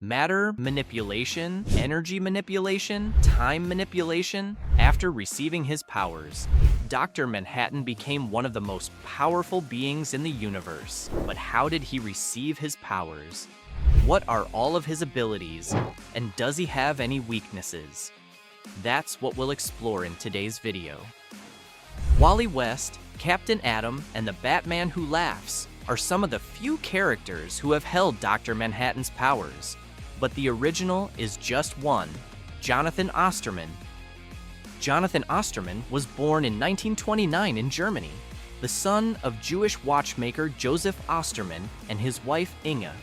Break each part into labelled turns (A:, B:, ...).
A: Matter manipulation, energy manipulation, time manipulation. After receiving his powers, Dr. Manhattan became one of the most powerful beings in the universe. But how did he receive his powers? What are all of his abilities? And does he have any weaknesses? That's what we'll explore in today's video. Wally West, Captain Atom, and the Batman Who Laughs are some of the few characters who have held Dr. Manhattan's powers. But the original is just one, Jonathan Osterman. Jonathan Osterman was born in 1929 in Germany, the son of Jewish watchmaker Joseph Osterman and his wife Inga.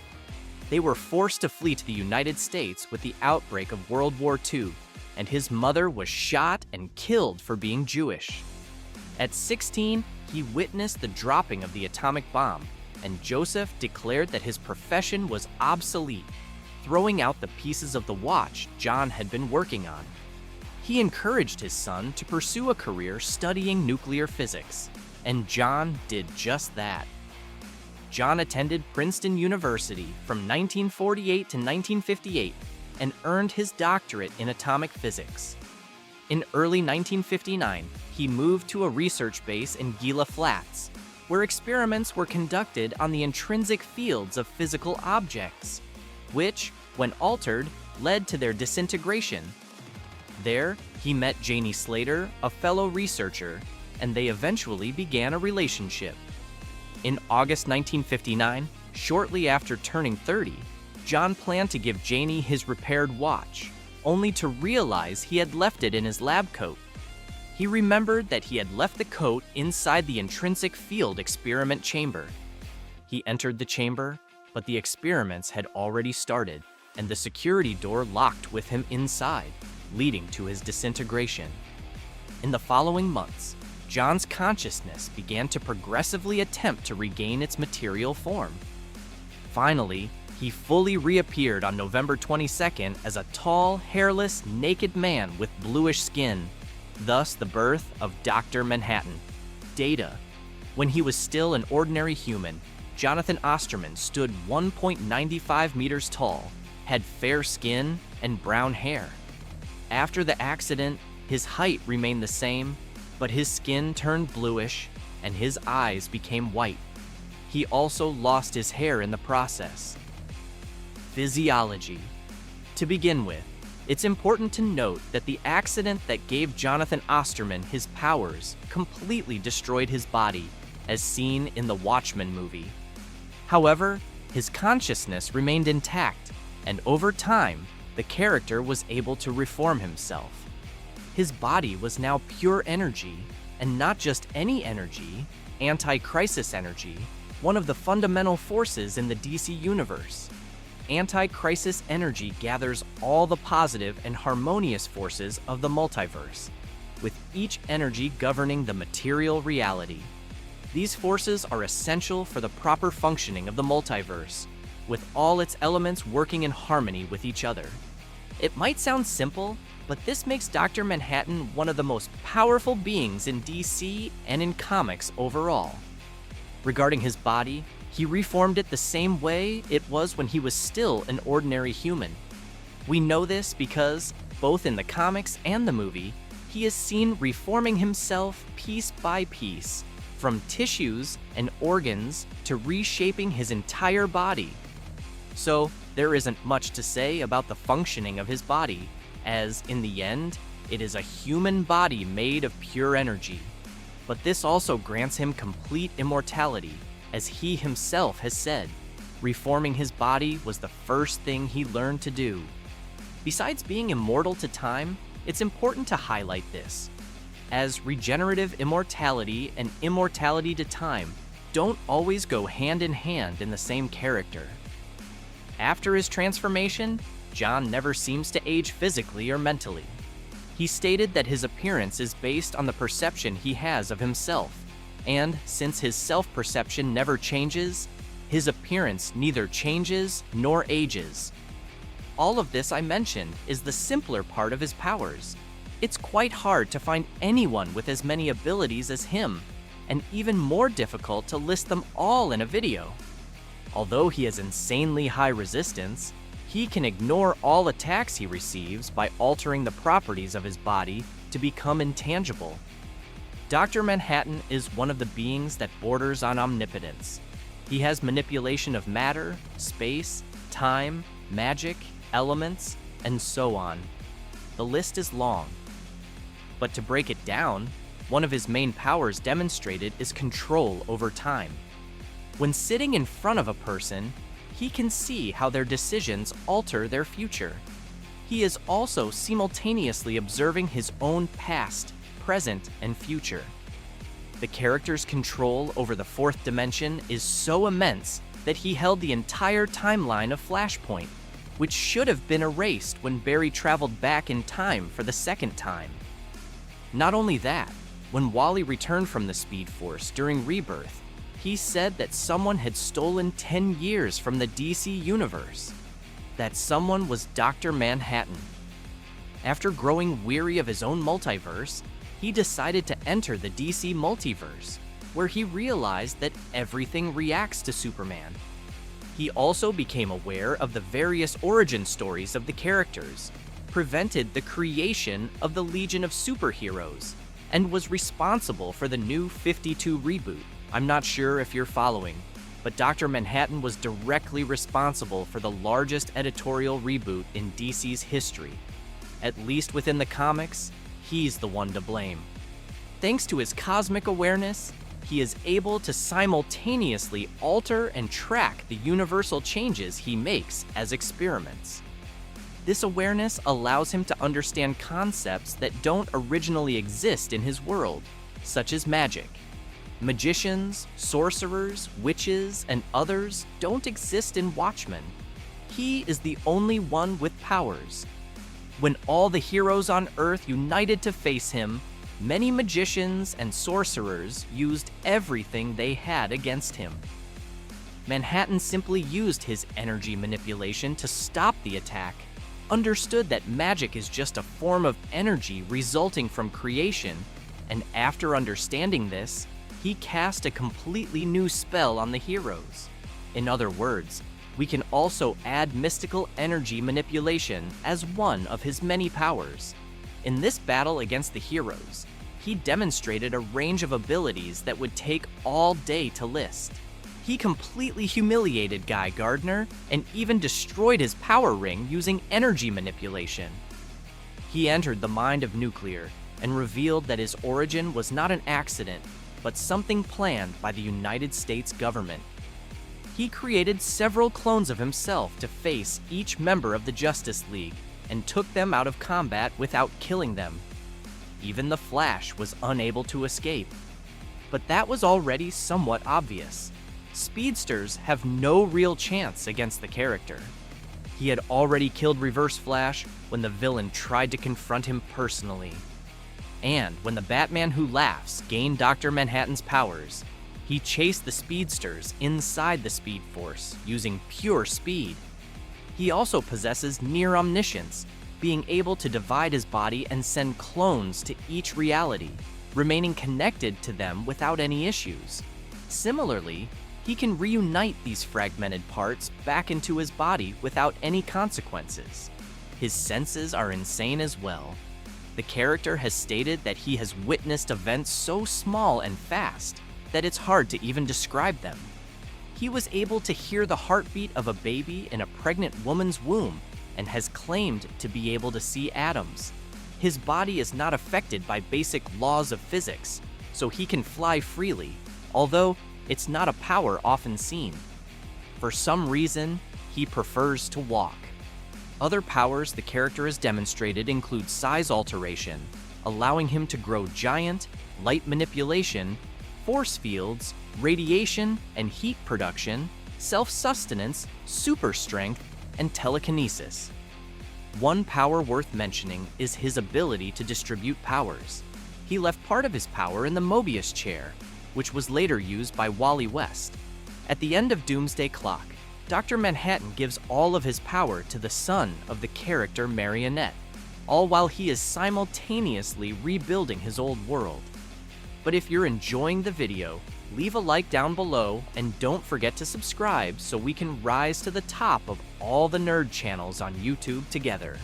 A: They were forced to flee to the United States with the outbreak of World War II, and his mother was shot and killed for being Jewish. At 16, he witnessed the dropping of the atomic bomb, and Joseph declared that his profession was obsolete, throwing out the pieces of the watch John had been working on. He encouraged his son to pursue a career studying nuclear physics, and John did just that. John attended Princeton University from 1948 to 1958 and earned his doctorate in atomic physics. In early 1959, he moved to a research base in Gila Flats, where experiments were conducted on the intrinsic fields of physical objects, which, when altered, led to their disintegration. There, he met Janie Slater, a fellow researcher, and they eventually began a relationship. In August 1959, shortly after turning 30, John planned to give Janie his repaired watch, only to realize he had left it in his lab coat. He remembered that he had left the coat inside the intrinsic field experiment chamber. He entered the chamber, but the experiments had already started, and the security door locked with him inside, leading to his disintegration. In the following months, John's consciousness began to progressively attempt to regain its material form. Finally, he fully reappeared on November 22nd as a tall, hairless, naked man with bluish skin, thus the birth of Dr. Manhattan. Data. When he was still an ordinary human, Jonathan Osterman stood 1.95 meters tall, had fair skin, and brown hair. After the accident, his height remained the same, but his skin turned bluish, and his eyes became white. He also lost his hair in the process. Physiology. To begin with, it's important to note that the accident that gave Jonathan Osterman his powers completely destroyed his body, as seen in the Watchmen movie. However, his consciousness remained intact, and over time, the character was able to reform himself. His body was now pure energy, and not just any energy, anti-crisis energy, one of the fundamental forces in the DC universe. Anti-crisis energy gathers all the positive and harmonious forces of the multiverse, with each energy governing the material reality. These forces are essential for the proper functioning of the multiverse, with all its elements working in harmony with each other. It might sound simple, but this makes Dr. Manhattan one of the most powerful beings in DC and in comics overall. Regarding his body, he reformed it the same way it was when he was still an ordinary human. We know this because, both in the comics and the movie, he is seen reforming himself piece by piece, from tissues and organs to reshaping his entire body. So, there isn't much to say about the functioning of his body, as, in the end, it is a human body made of pure energy. But this also grants him complete immortality, as he himself has said. Reforming his body was the first thing he learned to do. Besides being immortal to time, it's important to highlight this, as regenerative immortality and immortality to time don't always go hand in hand in the same character. After his transformation, John never seems to age physically or mentally. He stated that his appearance is based on the perception he has of himself, and since his self-perception never changes, his appearance neither changes nor ages. All of this I mentioned is the simpler part of his powers. It's quite hard to find anyone with as many abilities as him, and even more difficult to list them all in a video. Although he has insanely high resistance, He can ignore all attacks he receives by altering the properties of his body to become intangible. Dr. Manhattan is one of the beings that borders on omnipotence. He has manipulation of matter, space, time, magic, elements, and so on. The list is long. But to break it down, one of his main powers demonstrated is control over time. When sitting in front of a person, he can see how their decisions alter their future. He is also simultaneously observing his own past, present, and future. The character's control over the fourth dimension is so immense that he held the entire timeline of Flashpoint, which should have been erased when Barry traveled back in time for the second time. Not only that, when Wally returned from the Speed Force during Rebirth, he said that someone had stolen 10 years from the DC universe. That someone was Dr. Manhattan. After growing weary of his own multiverse, he decided to enter the DC multiverse, where he realized that everything reacts to Superman. He also became aware of the various origin stories of the characters, prevented the creation of the Legion of Superheroes, and was responsible for the new 52 reboot. I'm not sure if you're following, but Dr. Manhattan was directly responsible for the largest editorial reboot in DC's history. At least within the comics, he's the one to blame. Thanks to his cosmic awareness, he is able to simultaneously alter and track the universal changes he makes as experiments. This awareness allows him to understand concepts that don't originally exist in his world, such as magic. Magicians, sorcerers, witches, and others don't exist in Watchmen. He is the only one with powers. When all the heroes on Earth united to face him, many magicians and sorcerers used everything they had against him. Manhattan simply used his energy manipulation to stop the attack, understood that magic is just a form of energy resulting from creation, and after understanding this, he cast a completely new spell on the heroes. In other words, we can also add mystical energy manipulation as one of his many powers. In this battle against the heroes, he demonstrated a range of abilities that would take all day to list. He completely humiliated Guy Gardner and even destroyed his power ring using energy manipulation. He entered the mind of Nuclear and revealed that his origin was not an accident, but something planned by the United States government. He created several clones of himself to face each member of the Justice League and took them out of combat without killing them. Even the Flash was unable to escape. But that was already somewhat obvious. Speedsters have no real chance against the character. He had already killed Reverse Flash when the villain tried to confront him personally. And when the Batman Who Laughs gained Dr. Manhattan's powers, he chased the Speedsters inside the Speed Force using pure speed. He also possesses near omniscience, being able to divide his body and send clones to each reality, remaining connected to them without any issues. Similarly, he can reunite these fragmented parts back into his body without any consequences. His senses are insane as well. The character has stated that he has witnessed events so small and fast that it's hard to even describe them. He was able to hear the heartbeat of a baby in a pregnant woman's womb and has claimed to be able to see atoms. His body is not affected by basic laws of physics, so he can fly freely, although it's not a power often seen. For some reason, he prefers to walk. Other powers the character has demonstrated include size alteration, allowing him to grow giant, light manipulation, force fields, radiation and heat production, self-sustenance, super strength, and telekinesis. One power worth mentioning is his ability to distribute powers. He left part of his power in the Mobius chair, which was later used by Wally West. At the end of Doomsday Clock, Dr. Manhattan gives all of his power to the son of the character Marionette, all while he is simultaneously rebuilding his old world. But if you're enjoying the video, leave a like down below and don't forget to subscribe so we can rise to the top of all the nerd channels on YouTube together.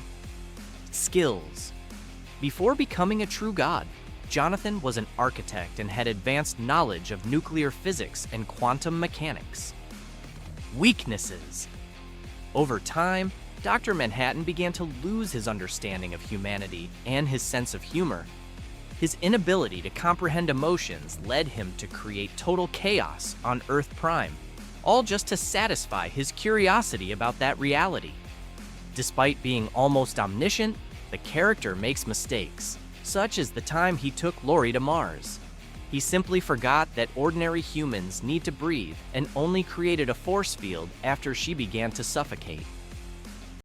A: Skills. Before becoming a true god, Jonathan was an architect and had advanced knowledge of nuclear physics and quantum mechanics. Weaknesses. Over time, Dr. Manhattan began to lose his understanding of humanity and his sense of humor. His inability to comprehend emotions led him to create total chaos on Earth Prime, all just to satisfy his curiosity about that reality. Despite being almost omniscient, the character makes mistakes, such as the time he took Lori to Mars. He simply forgot that ordinary humans need to breathe and only created a force field after she began to suffocate.